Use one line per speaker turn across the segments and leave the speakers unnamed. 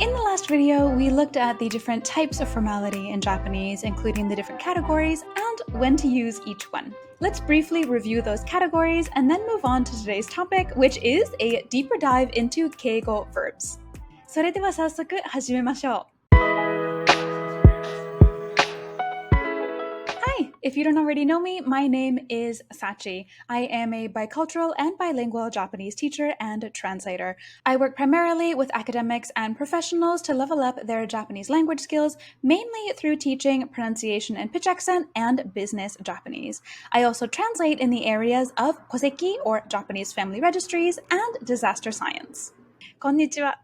In the last video, we looked at the different types of formality in Japanese, including the different categories and when to use each one. Let's briefly review those categories and then move on to today's topic, which is a deeper dive into Keigo verbs. それでは早速始めましょう。Hi, if you don't already know me, my name is Sachi. I am a bicultural and bilingual Japanese teacher and translator. I work primarily with academics and professionals to level up their Japanese language skills, mainly through teaching pronunciation and pitch accent and business Japanese. I also translate in the areas of koseki or Japanese family registries and disaster science. こんにちは。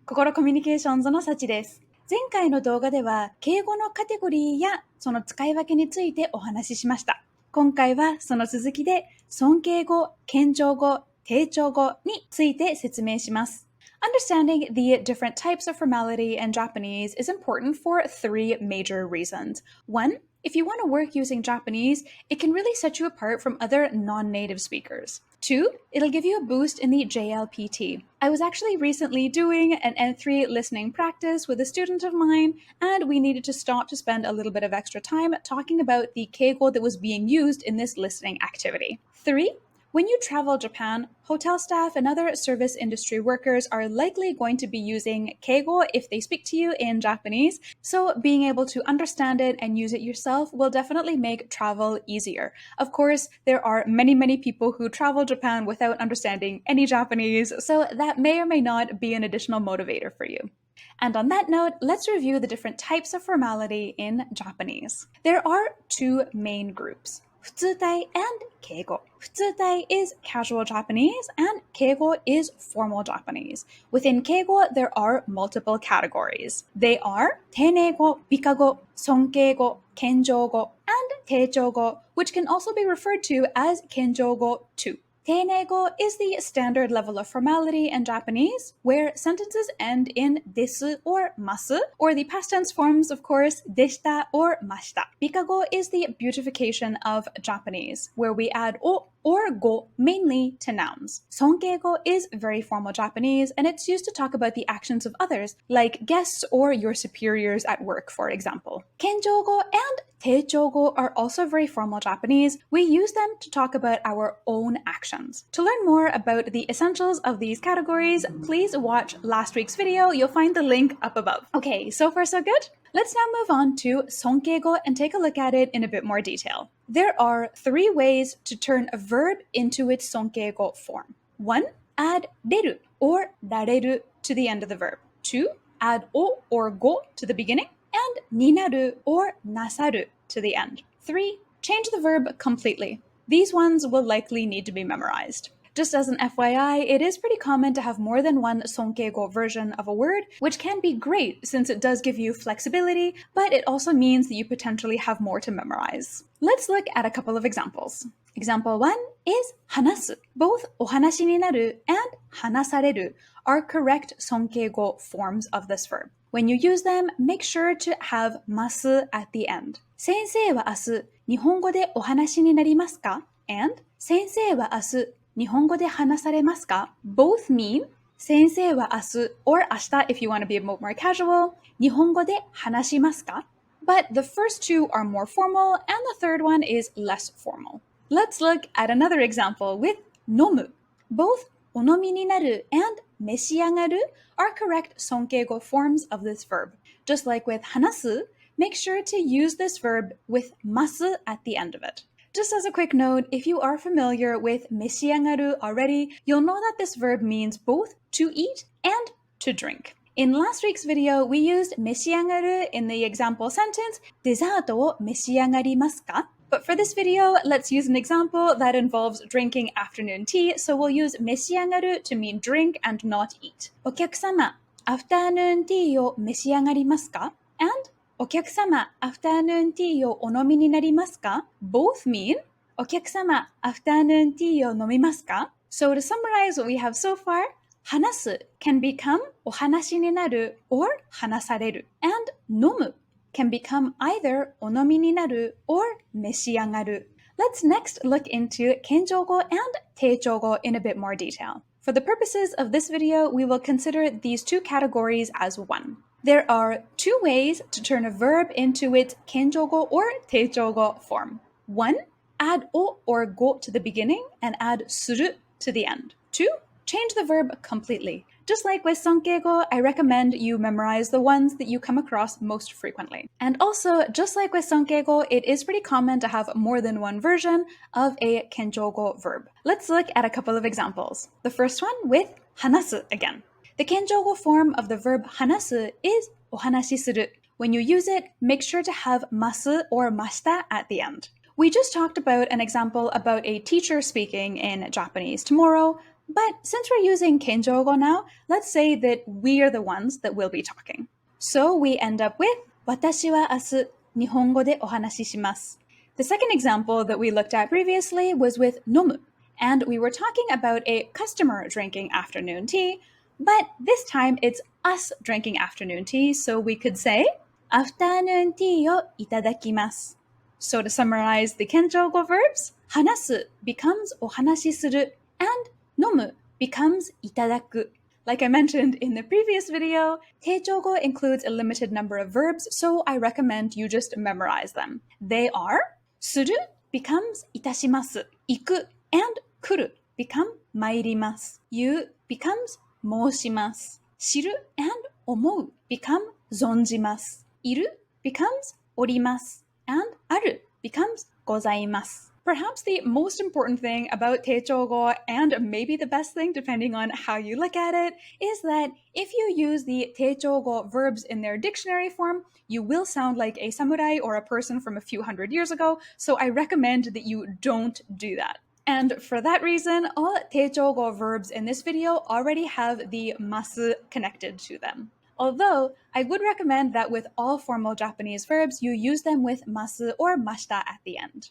心コミュニケーションズのSachiです。前回の動画では敬語のカテゴリーやその使い分けについてお話ししました。今回はその続きでSonkeigo語、Kenjogo語、Teichogo語について説明します。Understanding the different types of formality in Japanese is important for three major reasons. One, if you want to work using Japanese, it can really set you apart from other non-native speakers. Two, it'll give you a boost in the JLPT. I was actually recently doing an N3 listening practice with a student of mine, and we needed to stop to spend a little bit of extra time talking about the Keigo that was being used in this listening activity. Three, when you travel Japan, hotel staff and other service industry workers are likely going to be using Keigo if they speak to you in Japanese, so being able to understand it and use it yourself will definitely make travel easier. Of course, there are many people who travel Japan without understanding any Japanese, so that may or may not be an additional motivator for you. And on that note, let's review the different types of formality in Japanese. There are two main groups. 普通体 and Keigo. 普通体 is casual Japanese and Keigo is formal Japanese. Within Keigo, there are multiple categories. They are 丁寧語、美化語、Sonkeigo, Kenjogo, and Teichogo, which can also be referred to as Kenjogo too. 丁寧語 is the standard level of formality in Japanese, where sentences end in desu or masu, or the past tense forms, of course, deshita or mashita. 美化語 is the beautification of Japanese, where we add o or go mainly to nouns. Sonkeigo is very formal Japanese, and it's used to talk about the actions of others, like guests or your superiors at work, for example. Kenjogo and Teichogo are also very formal Japanese. We use them to talk about our own actions. To learn more about the essentials of these categories, please watch last week's video. You'll find the link up above. Okay, so far so good? Let's now move on to Sonkeigo and take a look at it in a bit more detail. There are three ways to turn a verb into its Sonkeigo form. One, add reru or rareru to the end of the verb. Two, add o or go to the beginning, and ninaru or nasaru to the end. Three, change the verb completely. These ones will likely need to be memorized. Just as an FYI, it is pretty common to have more than one Sonkeigo version of a word, which can be great since it does give you flexibility, but it also means that you potentially have more to memorize. Let's look at a couple of examples. Example 1 is hanasu. Both ohanashi ni naru and hanasareru are correct Sonkeigo forms of this verb. When you use them, make sure to have masu at the end. 先生は明日、日本語でお話になりますか? And 先生は明日、日本語で話されますか? Both mean 先生は明日 or 明日 if you want to be a bit more casual, 日本語で話しますか? But the first two are more formal and the third one is less formal. Let's look at another example with 飲む. Both お飲みになる and 召し上がる are correct Sonkeigo forms of this verb. Just like with 話す, make sure to use this verb with ます at the end of it. Just as a quick note, if you are familiar with 召し上がる already, you'll know that this verb means both to eat and to drink. In last week's video, we used 召し上がる in the example sentence, デザートを召し上がりますか? But for this video, let's use an example that involves drinking afternoon tea, so we'll use 召し上がる to mean drink and not eat. お客様、アフターヌーンティーを召し上がりますか? And お客様、アフターヌーンティーをお飲みになりますか? Both mean お客様、アフターヌーンティーを飲みますか? So to summarize what we have so far, 話す can become お話になる or 話される and 飲む can become either お飲みになる or 召し上がる. Let's next look into Kenjogo and Teichogo in a bit more detail. For the purposes of this video, we will consider these two categories as one. There are two ways to turn a verb into its Kenjogo or Teichogo form. One, add o or go to the beginning and add suru to the end. Two, change the verb completely. Just like with Sonkeigo, I recommend you memorize the ones that you come across most frequently. And also, just like with Sonkeigo, it is pretty common to have more than one version of a Kenjogo verb. Let's look at a couple of examples. The first one with hanasu again. The Kenjogo form of the verb hanasu is ohanashi suru. When you use it, make sure to have masu or mashita at the end. We just talked about an example about a teacher speaking in Japanese tomorrow, but since we're using Kenjogo now, let's say that we are the ones that will be talking. So we end up with watashi wa asu nihongo de ohanashi shimasu. The second example that we looked at previously was with nomu, and we were talking about a customer drinking afternoon tea, but this time it's us drinking afternoon tea, so we could say afternoon tea o itadakimasu. So to summarize the Kenjogo verbs, hanasu becomes ohanashi suru and nomu becomes itadaku. Like I mentioned in the previous video, Teichogo includes a limited number of verbs, so I recommend you just memorize them. They are suru becomes itashimasu, iku and kuru become mairimasu, yu becomes moshimasu, shiru and omou become zonjimasu, iru becomes orimasu, and aru becomes gozaimasu. Perhaps the most important thing about Teichogo, and maybe the best thing depending on how you look at it, is that if you use the Teichogo verbs in their dictionary form, you will sound like a samurai or a person from a few hundred years ago, so I recommend that you don't do that. And for that reason, all Teichogo verbs in this video already have the masu connected to them. Although, I would recommend that with all formal Japanese verbs, you use them with masu or mashita at the end.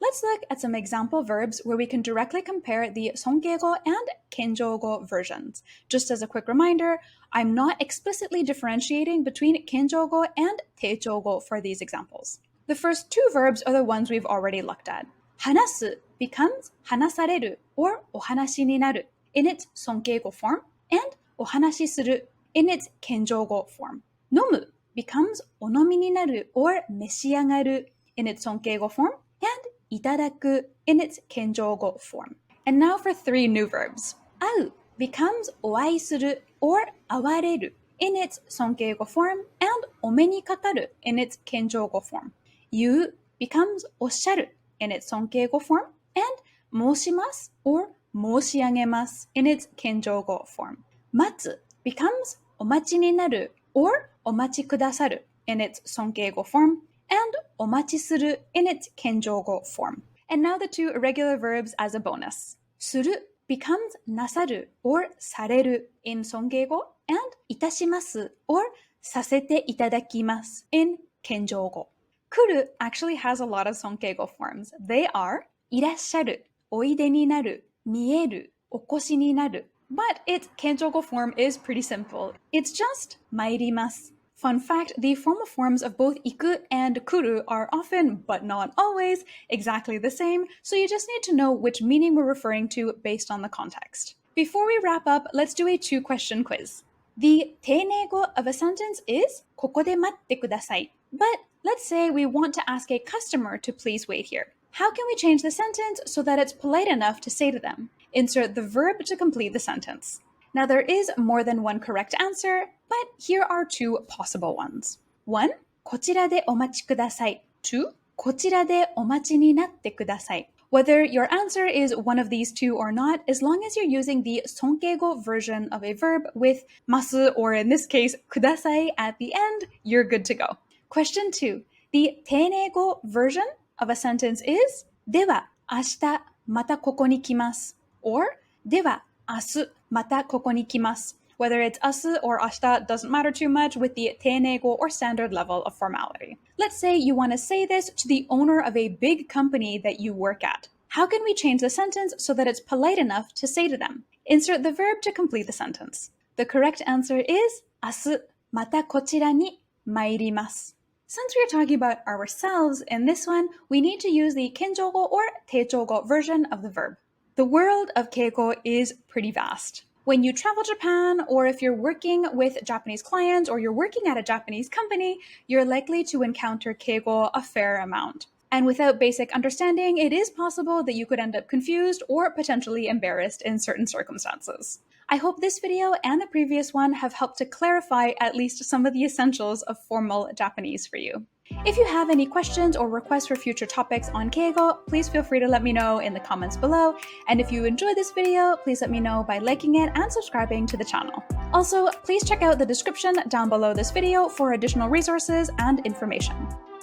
Let's look at some example verbs where we can directly compare the Sonkeigo and Kenjogo versions. Just as a quick reminder, I'm not explicitly differentiating between Kenjogo and Teichogo for these examples. The first two verbs are the ones we've already looked at. Hanasu becomes hanasareru or ohanashi ni naru in its Sonkeigo form, and ohanashi suru in its Kenjogo form. Nomu becomes onomi ni naru or meshiagaru in its Sonkeigo form, and itadaku in its Kenjogo form. And now for three new verbs. Au becomes oai suru or awareru in its Sonkeigo form, and ome ni kakaru in its Kenjogo form. Yu becomes osharu in its Sonkeigo form, and moshimasu or moshiagemasu in its Kenjogo form. Matsu becomes omachi ni naru or omachi kudasaru in its Sonkeigo form, and omachi suru in its Kenjogo form. And now the two irregular verbs as a bonus. Suru becomes nasaru or sareru in Sonkeigo, and itashimasu or sasete itadakimasu in Kenjogo. Kuru actually has a lot of Sonkeigo forms. They are irasharu, oide ni naru, mieru, okoshi ni naru. But its Kenjogo form is pretty simple. It's just mairimasu. Fun fact, the formal forms of both iku and kuru are often, but not always, exactly the same, so you just need to know which meaning we're referring to based on the context. Before we wrap up, let's do a two-question quiz. The teinego of a sentence is koko de matte kudasai. But let's say we want to ask a customer to please wait here. How can we change the sentence so that it's polite enough to say to them? Insert the verb to complete the sentence. Now there is more than one correct answer, but here are two possible ones. 1. こちらでお待ちください. 2. こちらでお待ちになってください. Whether your answer is one of these two or not, as long as you're using the Sonkeigo version of a verb with masu, or in this case, kudasai at the end, you're good to go. Question 2. The teinego version of a sentence is では明日またここに来ます or では明日またここに来ます. Whether it's asu or ashita doesn't matter too much with the teinego or standard level of formality. Let's say you want to say this to the owner of a big company that you work at. How can we change the sentence so that it's polite enough to say to them? Insert the verb to complete the sentence. The correct answer is 明日またこちらに参ります. Since we're talking about ourselves in this one, we need to use the Kenjogo or Teichogo version of the verb. The world of Keigo is pretty vast. When you travel Japan, or if you're working with Japanese clients or you're working at a Japanese company, you're likely to encounter Keigo a fair amount. And without basic understanding, it is possible that you could end up confused or potentially embarrassed in certain circumstances. I hope this video and the previous one have helped to clarify at least some of the essentials of formal Japanese for you. If you have any questions or requests for future topics on Keigo, please feel free to let me know in the comments below. And if you enjoyed this video, please let me know by liking it and subscribing to the channel. Also, please check out the description down below this video for additional resources and information.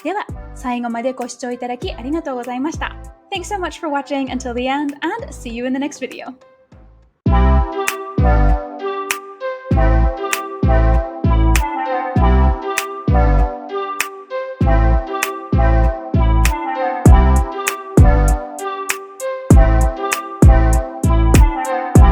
では、最後までご視聴いただきありがとうございました。Thanks so much for watching until the end, and see you in the next video.